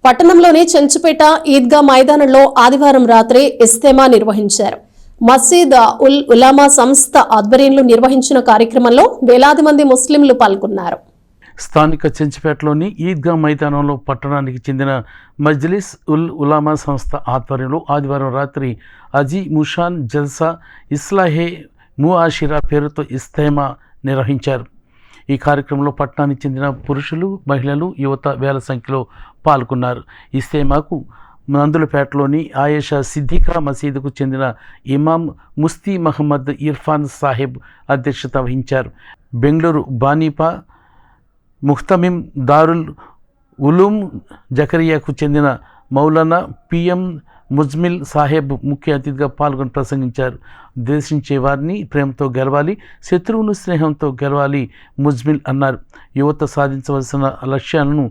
పట్టణంలోని చెంచుపేట ఈద్గా మైదానంలో ఆదివారం రాత్రి ఇస్తేమా నిర్వహించారు. మసీద్ ఉల్ ఉలామా సంస్థ ఆధ్వర్యంలో నిర్వహించిన కార్యక్రమంలో వేలాది మంది ముస్లింలు పాల్గొన్నారు. స్థానిక చెంచుపేటలోని ఈద్గా మైదానంలో పట్టణానికి చెందిన మజ్లిస్ ఉల్ ఉలామా సంస్థ ఆధ్వర్యంలో ఆదివారం రాత్రి అజీ ముషాన్ జల్సా ఇస్లాహే ముఆషిరా పేరుతో ఇస్తేమా నిర్వహించారు. ఈ కార్యక్రమంలో పట్టణానికి చెందిన పురుషులు, మహిళలు, యువత వేల సంఖ్యలో పాల్గొన్నారు. ఇస్తేమాకు నందులపేటలోని ఆయేషా సిద్దికా మసీదుకు చెందిన ఇమాం ముఫ్తీ మహమ్మద్ ఇర్ఫాన్ సాహెబ్ అధ్యక్షత వహించారు. బెంగళూరు బానీపా ముఖ్తమిం దారుల్ ఉలూమ్ జకరియాకు చెందిన మౌలానా పిఎం ముజ్మిల్ సాహెబ్ ముఖ్య అతిథిగా పాల్గొని ప్రసంగించారు. ద్వేషించే వారిని ప్రేమతో గెలవాలి, శత్రువును స్నేహంతో గెలవాలి ముజ్మిల్ అన్నారు. యువత సాధించవలసిన లక్ష్యాలను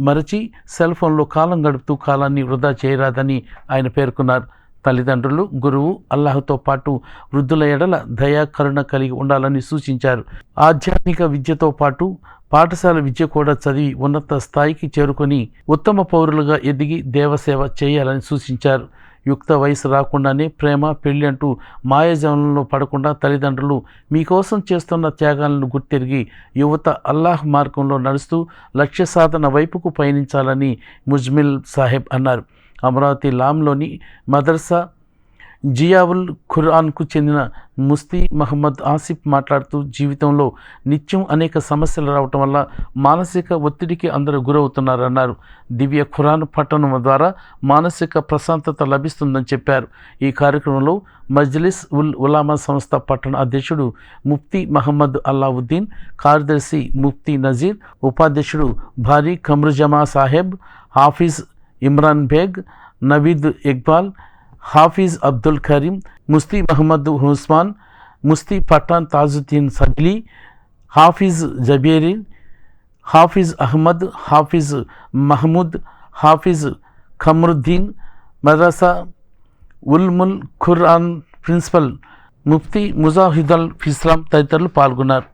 మరచి సెల్ ఫోన్లో కాలం గడుపుతూ కాలాన్ని వృధా చేయరాదని ఆయన పేర్కొన్నారు. తల్లిదండ్రులు, గురువు, అల్లాహ్తో పాటు వృద్ధుల ఎడల దయా, కరుణ కలిగి ఉండాలని సూచించారు. ఆధ్యాత్మిక విద్యతో పాటు పాఠశాల విద్య కూడా చదివి ఉన్నత స్థాయికి చేరుకొని ఉత్తమ పౌరులుగా ఎదిగి దేవసేవ చేయాలని సూచించారు. యుక్త వయసు రాకుండానే ప్రేమ, పెళ్లి అంటూ మాయాజాలంలో పడకుండా తల్లిదండ్రులు మీకోసం చేస్తున్న త్యాగాలను గుర్తెరిగి యువత అల్లాహ్ మార్గంలో నడుస్తూ లక్ష్య సాధన వైపుకు పయనించాలని ముజ్మిల్ సాహెబ్ అన్నారు. అమరావతి లాంలోని మదర్సా జియావుల్ ఖురాన్కు చెందిన ముఫ్తీ మహమ్మద్ ఆసిఫ్ మాట్లాడుతూ జీవితంలో నిత్యం అనేక సమస్యలు రావటం వల్ల మానసిక ఒత్తిడికి అందరూ గురవుతున్నారన్నారు. దివ్య ఖురాన్ పఠనం ద్వారా మానసిక ప్రశాంతత లభిస్తుందని చెప్పారు. ఈ కార్యక్రమంలో మజ్లిస్ ఉల్ ఉలామా సంస్థ పట్టణ అధ్యక్షుడు ముఫ్తీ మహమ్మద్ అల్లావుద్దీన్, కార్యదర్శి ముఫ్తీ నజీర్, ఉపాధ్యక్షుడు భారీ కమ్రుజమా సాహెబ్, హాఫీజ్ ఇమ్రాన్ బేగ్, నవీద్ ఇక్బాల్, హాఫీజ్ అబ్దుల్ కరీం, ముఫ్తీ మహమ్మద్ ఉస్మాన్, ముఫ్తీ పఠాన్ తాజుద్దీన్ సగ్లీ, హాఫీజ్ జబీరీ, హాఫీజ్ అహ్మద్, హాఫీజ్ మహమూద్, హాఫీజ్ ఖమ్రుద్దీన్, మద్రసా ఉల్ముల్ ఖురాన్ ప్రిన్సిపల్ ముఫ్తీ ముజాహిదుల్ ఇస్లాం తదితరులు పాల్గొన్నారు.